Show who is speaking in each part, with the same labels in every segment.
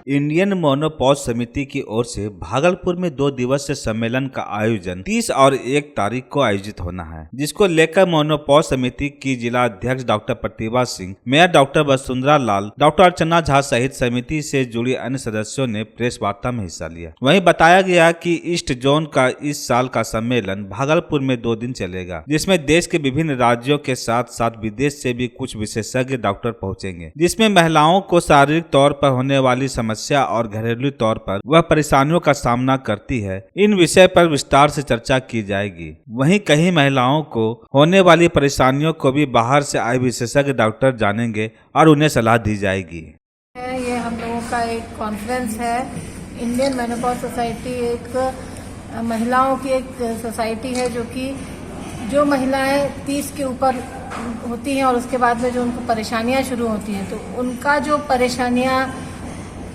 Speaker 1: Indian menopause समिति की ओर से भागलपुर में 2 दिवसीय सम्मेलन का आयोजन 30 और 1 तारीख को आयोजित होना है, जिसको लेकर मोनोपॉज समिति की जिला अध्यक्ष doctor Pratibha Singh, mayor doctor Vasundhara लाल, डॉक्टर अर्चना झा सहित समिति से जुड़ी अन्य सदस्यों ने प्रेस वार्ता में हिस्सा लिया। वहीं बताया गया कि ईस्ट जोन का इस साल का सम्मेलन भागलपुर में 2 दिन चलेगा, जिसमें देश के विभिन्न राज्यों के साथ साथ विदेश से भी कुछ विशेषज्ञ डॉक्टर पहुंचेंगे, जिसमें महिलाओं को शारीरिक तौर पर होने वाली समस्या और घरेलू तौर पर वह परेशानियों का सामना करती है, इन विषय पर विस्तार से चर्चा की जाएगी। वहीं कई महिलाओं को होने वाली परेशानियों को भी बाहर से आए विशेषज्ञ डॉक्टर जानेंगे और उन्हें सलाह दी जाएगी।
Speaker 2: ये हम लोगों का एक कॉन्फ्रेंस है। इंडियन मेनोपॉज सोसाइटी एक महिलाओं की एक सोसाइटी है जो महिलाएं 30 के ऊपर होती हैं और उसके बाद में जो उनको परेशानियां शुरू होती हैं, तो उनका जो परेशानियां,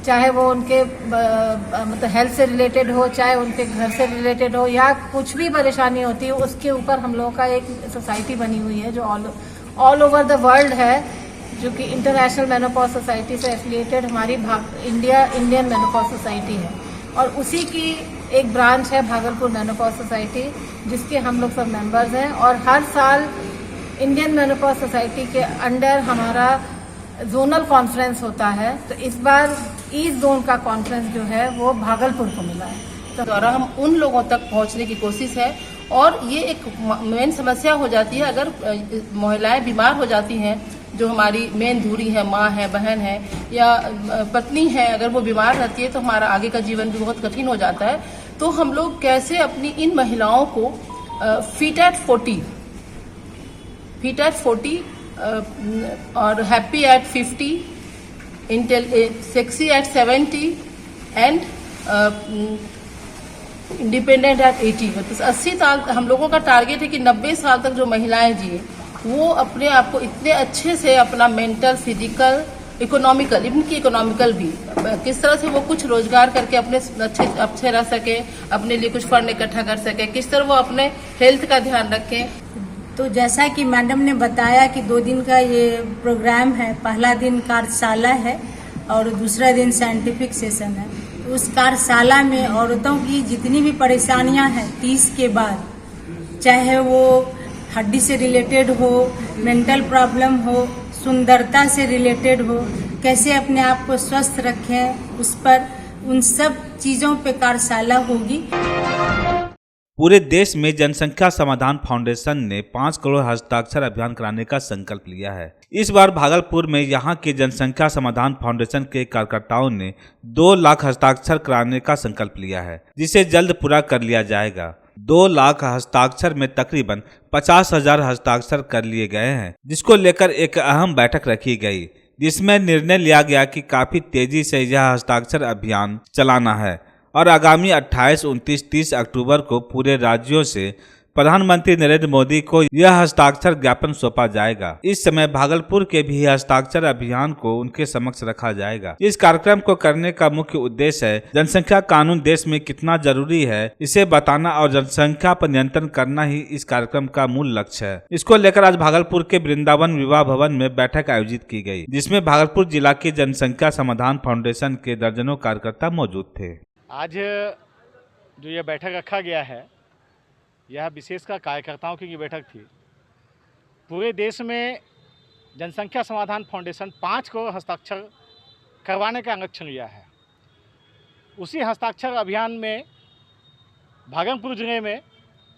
Speaker 2: चाहे वो उनके मतलब हेल्थ से रिलेटेड हो, चाहे उनके घर से रिलेटेड हो, या कुछ भी परेशानी होती है, उसके ऊपर हम लोगों का एक सोसाइटी बनी हुई है जो ऑल ओवर द वर्ल्ड है, जो कि इंटरनेशनल मेनोपॉज सोसाइटी से एफिलिएटेड हमारी इंडियन मेनोपॉज सोसाइटी है। और उसी की एक ब्रांच है भागलपुर मेनोपॉज सोसाइटी, जिसके हम लोग सब मेंबर्स हैं। और हर साल इंडियन मेनोपॉज सोसाइटी के अंडर हमारा जोनल कॉन्फ्रेंस होता है, तो इस बार ईस्ट जोन का कॉन्फ्रेंस जो है वो भागलपुर को मिला है।
Speaker 3: तो द्वारा हम उन लोगों तक पहुंचने की कोशिश है, और ये एक मेन समस्या हो जाती है अगर महिलाएं बीमार हो जाती हैं, जो हमारी मेन धुरी है, माँ है, बहन है या पत्नी है, अगर वो बीमार रहती है तो हमारा आगे का जीवन भी बहुत कठिन हो जाता है। तो हम लोग कैसे अपनी इन महिलाओं को फिट एट 40 और happy at 50, sexy at 70 and independent at 80, मतलब 80 साल हम लोगों का टारगेट है कि 90 साल तक जो महिलाएं जिए वो अपने आप को इतने अच्छे से अपना मेंटल, फिजिकल, इकोनॉमिकल, इवन की इकोनॉमिकल भी, किस तरह से वो कुछ रोजगार करके अपने अच्छे रह सके, अपने लिए कुछ फंड इकट्ठा कर सके, किस तरह वो अपने हेल्थ का ध्यान रखें।
Speaker 4: तो जैसा कि मैडम ने बताया कि 2 दिन का ये प्रोग्राम है, पहला दिन कार्यशाला है और दूसरा दिन साइंटिफिक सेशन है। तो उस कार्यशाला में औरतों की जितनी भी परेशानियां हैं 30 के बाद, चाहे वो हड्डी से रिलेटेड हो, मेंटल प्रॉब्लम हो, सुंदरता से रिलेटेड हो, कैसे अपने आप को स्वस्थ रखें, उस पर उन सब चीज़ों पे कार्यशाला होगी।
Speaker 1: पूरे देश में जनसंख्या समाधान फाउंडेशन ने 5 करोड़ हस्ताक्षर अभियान कराने का संकल्प लिया है। इस बार भागलपुर में यहां के जनसंख्या समाधान फाउंडेशन के कार्यकर्ताओं ने 2 लाख हस्ताक्षर कराने का संकल्प लिया है, जिसे जल्द पूरा कर लिया जाएगा। 2 लाख हस्ताक्षर में तकरीबन 50,000 हस्ताक्षर कर लिए गए हैं, जिसको लेकर एक अहम बैठक रखी गई, जिसमें निर्णय लिया गया कि काफी तेजी से यह हस्ताक्षर अभियान चलाना है और आगामी 28, 29, 30 अक्टूबर को पूरे राज्यों से प्रधानमंत्री नरेंद्र मोदी को यह हस्ताक्षर ज्ञापन सौंपा जाएगा। इस समय भागलपुर के भी हस्ताक्षर अभियान को उनके समक्ष रखा जाएगा। इस कार्यक्रम को करने का मुख्य उद्देश्य है जनसंख्या कानून देश में कितना जरूरी है, इसे बताना और जनसंख्या पर नियंत्रण करना ही इस कार्यक्रम का मूल लक्ष्य है। इसको लेकर आज भागलपुर के वृंदावन विवाह भवन में बैठक आयोजित की गई, जिसमें भागलपुर जिला के जनसंख्या समाधान फाउंडेशन के दर्जनों कार्यकर्ता मौजूद थे।
Speaker 5: आज जो यह बैठक रखा गया है, यह विशेषकर कार्यकर्ताओं की बैठक थी। पूरे देश में जनसंख्या समाधान फाउंडेशन 5 करोड़ हस्ताक्षर करवाने का लक्ष्य लिया है। उसी हस्ताक्षर अभियान में भागलपुर जिले में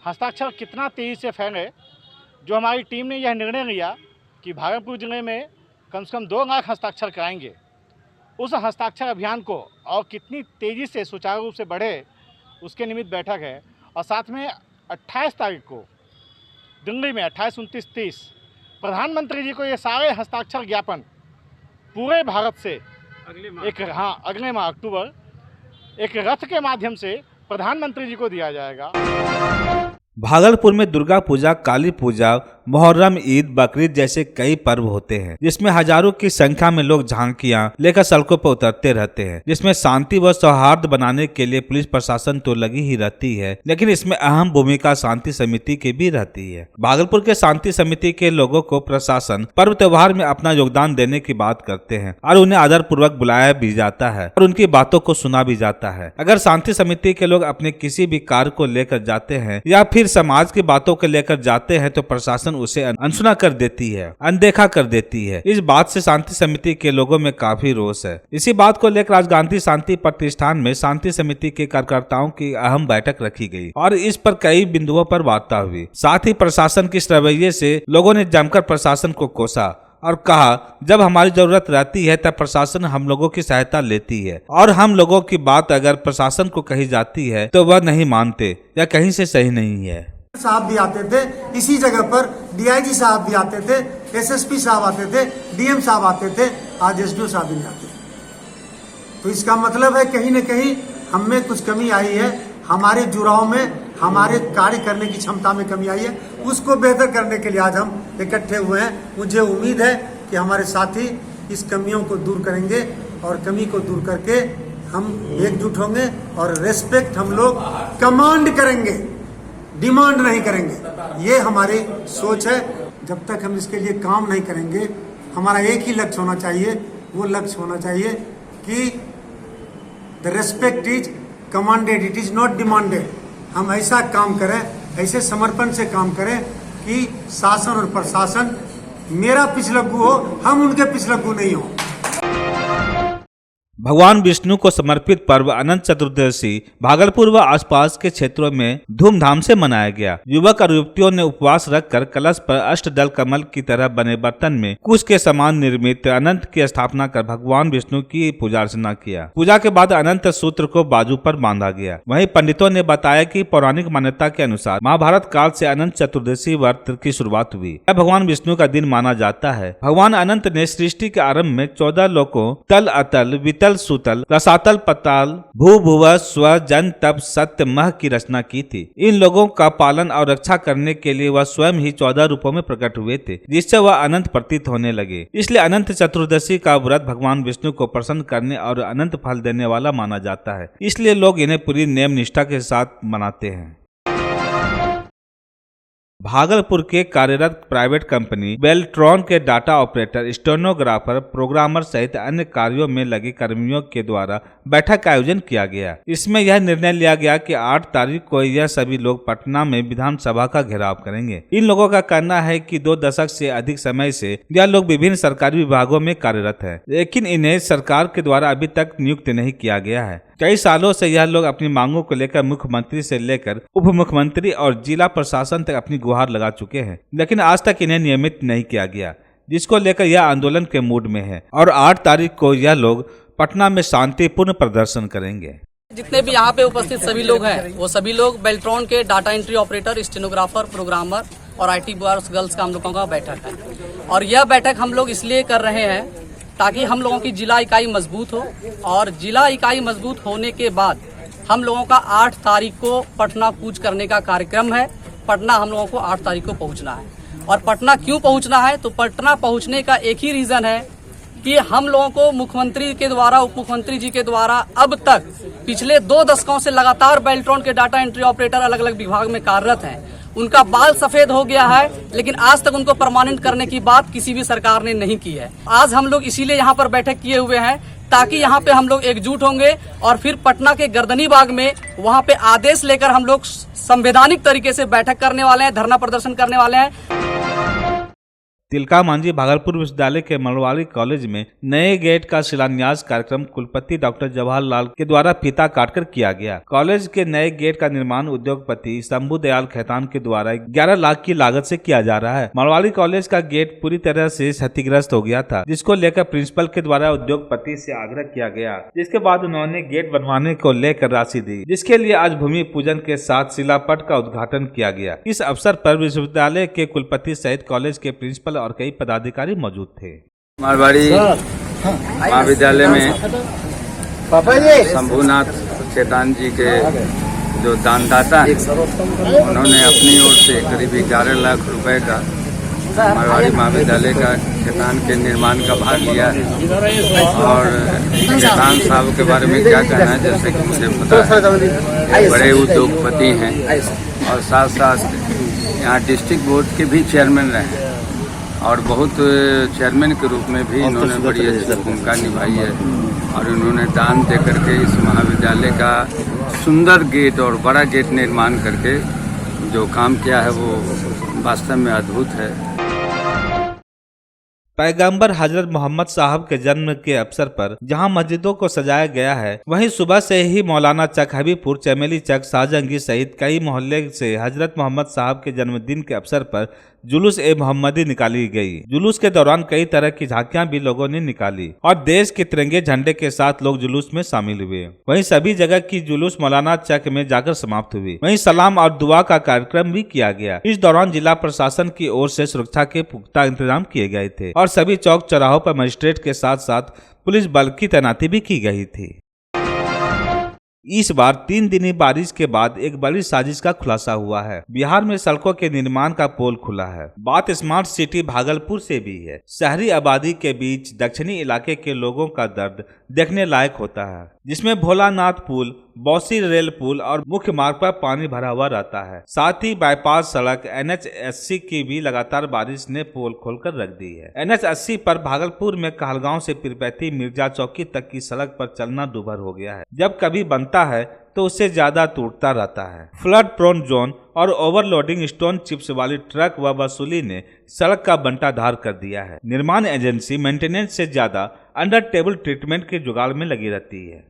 Speaker 5: हस्ताक्षर कितना तेज़ी से फैले, जो हमारी टीम ने यह निर्णय लिया कि भागलपुर जिले में कम से कम 2 लाख हस्ताक्षर कराएंगे। उस हस्ताक्षर अभियान को और कितनी तेज़ी से सुचारू रूप से बढ़े, उसके निमित्त बैठक है। और साथ में 28 तारीख को दिल्ली में 28, 29, 30 प्रधानमंत्री जी को ये सारे हस्ताक्षर ज्ञापन पूरे भारत से अगले माह अक्टूबर एक रथ के माध्यम से प्रधानमंत्री जी को दिया जाएगा।
Speaker 1: भागलपुर में दुर्गा पूजा, काली पूजा मुहर्रम, ईद, बकरीद जैसे कई पर्व होते हैं जिसमें हजारों की संख्या में लोग झांकियां लेकर सड़कों पर उतरते रहते हैं, जिसमें शांति व सौहार्द बनाने के लिए पुलिस प्रशासन तो लगी ही रहती है, लेकिन इसमें अहम भूमिका शांति समिति की भी रहती है। भागलपुर के शांति समिति के लोगों को प्रशासन पर्व त्योहार में अपना योगदान देने की बात करते हैं और उन्हें आदर पूर्वक बुलाया भी जाता है और उनकी बातों को सुना भी जाता है। अगर शांति समिति के लोग अपने किसी भी कार्य को लेकर जाते हैं या फिर समाज की बातों को लेकर जाते हैं तो प्रशासन उसे अनसुना कर देती है, अनदेखा कर देती है। इस बात से शांति समिति के लोगों में काफी रोष है। इसी बात को लेकर आज गांधी शांति प्रतिष्ठान में शांति समिति के कार्यकर्ताओं की अहम बैठक रखी गई और इस पर कई बिंदुओं पर वार्ता हुई। साथ ही प्रशासन के इस रवैये से लोगों ने जमकर प्रशासन को कोसा और कहा, जब हमारी जरूरत रहती है तब प्रशासन हम लोगों की सहायता लेती है और हम लोगों की बात अगर प्रशासन को कही जाती है तो वह नहीं मानते या कहीं से सही नहीं है।
Speaker 6: साहब भी आते थे, इसी जगह पर डीआईजी साहब भी आते थे, एसएसपी साहब आते थे, डीएम साहब आते थे, आज एसडीओ साहब भी नहीं आते। तो इसका मतलब है कहीं न कहीं हम में कुछ कमी आई है, हमारे जुड़ाव में, हमारे कार्य करने की क्षमता में कमी आई है। उसको बेहतर करने के लिए आज हम इकट्ठे हुए हैं। मुझे उम्मीद है कि हमारे साथी इस कमियों को दूर करेंगे और कमी को दूर करके हम एकजुट होंगे और रेस्पेक्ट हम लोग कमांड करेंगे, डिमांड नहीं करेंगे। ये हमारी सोच है। जब तक हम इसके लिए काम नहीं करेंगे, हमारा एक ही लक्ष्य होना चाहिए, वो लक्ष्य होना चाहिए कि the respect is commanded, it is not demanded. हम ऐसा काम करें, ऐसे समर्पण से काम करें कि शासन और प्रशासन मेरा पिछलग्गू हो, हम उनके पिछलग्गू नहीं हो।
Speaker 1: भगवान विष्णु को समर्पित पर्व अनंत चतुर्दशी भागलपुर व आसपास के क्षेत्रों में धूमधाम से मनाया गया। युवक और युवतियों ने उपवास रखकर कलश पर अष्टदल कमल की तरह बने बर्तन में कुश के समान निर्मित अनंत की स्थापना कर भगवान विष्णु की पूजा अर्चना किया। पूजा के बाद अनंत सूत्र को बाजू पर बांधा गया। वहीं पंडितों ने बताया कि पौराणिक मान्यता के अनुसार महाभारत काल से अनंत चतुर्दशी व्रत की शुरुआत हुई। यह भगवान विष्णु का दिन माना जाता है। भगवान अनंत ने सृष्टि के आरंभ में 14 लोकों तल, अतल, वितल, सुतल, रसातल, पताल, भू, भुव, स्व, जन, तप, सत्य, मह की रचना की थी। इन लोगों का पालन और रक्षा करने के लिए वह स्वयं ही 14 रूपों में प्रकट हुए थे, जिससे वह अनंत प्रतीत होने लगे। इसलिए अनंत चतुर्दशी का व्रत भगवान विष्णु को प्रसन्न करने और अनंत फल देने वाला माना जाता है। इसलिए लोग इन्हें पूरी नियम निष्ठा के साथ मनाते हैं। भागलपुर के कार्यरत प्राइवेट कंपनी बेल्ट्रॉन के डाटा ऑपरेटर, स्टेनोग्राफर, प्रोग्रामर सहित अन्य कार्यों में लगे कर्मियों के द्वारा बैठक का आयोजन किया गया। इसमें यह निर्णय लिया गया कि 8 तारीख को यह सभी लोग पटना में विधानसभा का घेराव करेंगे। इन लोगों का कहना है कि 2 दशक से अधिक समय से यह लोग विभिन्न सरकारी विभागों में कार्यरत है, लेकिन इन्हें सरकार के द्वारा अभी तक नियुक्त नहीं किया गया है। कई सालों से यह लोग अपनी मांगों को लेकर मुख्यमंत्री से लेकर उप मुख्यमंत्री और जिला प्रशासन तक अपनी गुहार लगा चुके हैं, लेकिन आज तक इन्हें नियमित नहीं किया गया, जिसको लेकर यह आंदोलन के मूड में है और 8 तारीख को यह लोग पटना में शांतिपूर्ण प्रदर्शन करेंगे।
Speaker 7: जितने भी यहाँ पे उपस्थित सभी लोग हैं, वो सभी लोग बेल्ट्रॉन के data entry operator, stenographer, programmer और IT बॉयज गर्ल्स का हम लोगों का बैठक है। और यह बैठक हम लोग इसलिए कर रहे हैं ताकि हम लोगों की जिला इकाई मजबूत हो, और जिला इकाई मजबूत होने के बाद हम लोगों का 8 तारीख को पटना कूच करने का कार्यक्रम है। पटना हम लोगों को 8 तारीख को पहुंचना है। और पटना क्यों पहुंचना है? तो पटना पहुंचने का एक ही रीजन है कि हम लोगों को मुख्यमंत्री के द्वारा, उप मुख्यमंत्री जी के द्वारा अब तक पिछले 2 दशकों से लगातार बेल्ट्रॉन के डाटा एंट्री ऑपरेटर अलग अलग विभाग में कार्यरत हैं। उनका बाल सफेद हो गया है, लेकिन आज तक उनको परमानेंट करने की बात किसी भी सरकार ने नहीं की है। आज हम लोग इसीलिए यहाँ पर बैठक किए हुए हैं ताकि यहाँ पे हम लोग एकजुट होंगे और फिर पटना के गर्दनी बाग में वहाँ पे आदेश लेकर हम लोग संवैधानिक तरीके से बैठक करने वाले हैं, धरना प्रदर्शन करने वाले हैं।
Speaker 1: तिलका मांझी भागलपुर विश्वविद्यालय के मरवाड़ी कॉलेज में नए गेट का शिलान्यास कार्यक्रम कुलपति डॉक्टर जवाहरलाल के द्वारा फीता काटकर किया गया। कॉलेज के नए गेट का निर्माण उद्योगपति शंभू दयाल खैतान के द्वारा 11 लाख की लागत से किया जा रहा है। मरवाड़ी कॉलेज का गेट पूरी तरह से क्षतिग्रस्त हो गया था, जिसको लेकर प्रिंसिपल के द्वारा उद्योगपति से आग्रह किया गया, जिसके बाद उन्होंने गेट बनवाने को लेकर राशि दी, जिसके लिए आज भूमि पूजन के साथ शिलापट का उद्घाटन किया गया। इस अवसर पर विश्वविद्यालय के कुलपति सहित कॉलेज के प्रिंसिपल और कई पदाधिकारी मौजूद थे।
Speaker 8: मारवाड़ी महाविद्यालय में शंभूनाथ खेतान जी के जो दानदाता हैं, उन्होंने अपनी ओर से करीब 11 लाख रुपए का मारवाड़ी महाविद्यालय का खेतान के निर्माण का भाग लिया है। और खेतान साहब के बारे में क्या कहना है, जैसे कि मुझे पता है बड़े उद्योगपति हैं और साथ साथ यहाँ डिस्ट्रिक्ट बोर्ड के भी चेयरमैन रहे और बहुत चेयरमैन के रूप में भी इन्होंने बड़ी अच्छी भूमिका निभाई है। और इन्होंने दान दे करके इस महाविद्यालय का सुंदर गेट और बड़ा गेट निर्माण करके जो काम किया है वो वास्तव में अद्भुत है।
Speaker 1: पैगंबर हजरत मोहम्मद साहब के जन्म के अवसर पर जहां मस्जिदों को सजाया गया है, वहीं सुबह से ही मौलाना चक, हबीबपुर, चमेली चक, शाहजहांगीर सहित कई मोहल्ले से हजरत मोहम्मद साहब के जन्मदिन के अवसर पर जुलूस ए मोहम्मदी निकाली गई। जुलूस के दौरान कई तरह की झांकियां भी लोगों ने निकाली और देश के तिरंगे झंडे के साथ लोग जुलूस में शामिल हुए। वहीं सभी जगह की जुलूस मौलाना चक में जाकर समाप्त हुई। वहीं सलाम और दुआ का कार्यक्रम भी किया गया। इस दौरान जिला प्रशासन की ओर से सुरक्षा के पुख्ता इंतजाम किए गए थे और सभी चौक चौराहों पर मजिस्ट्रेट के साथ साथ पुलिस बल की तैनाती भी की गई थी। इस बार 3 दिनी बारिश के बाद एक बड़ी साजिश का खुलासा हुआ है। बिहार में सड़कों के निर्माण का पोल खुला है। बात स्मार्ट सिटी भागलपुर से भी है। शहरी आबादी के बीच दक्षिणी इलाके के लोगों का दर्द देखने लायक होता है, जिसमें भोलानाथ पुल, बौसी रेल पुल और मुख्य मार्ग पर पानी भरा हुआ रहता है। साथ ही बाईपास सड़क NH80 की भी लगातार बारिश ने पोल खोलकर रख दी है। NH80 पर भागलपुर में कहलगांव से पीरपैंती मिर्जा चौकी तक की सड़क पर चलना दूभर हो गया है। जब कभी बनता है तो उससे ज्यादा टूटता रहता है। फ्लड प्रोन जोन और ओवरलोडिंग स्टोन चिप्स वाली ट्रक व वसूली ने सड़क का बंटाधार कर दिया है। निर्माण एजेंसी मेंटेनेंस से ज्यादा अंडर टेबल ट्रीटमेंट के जुगाड़ में लगी रहती है।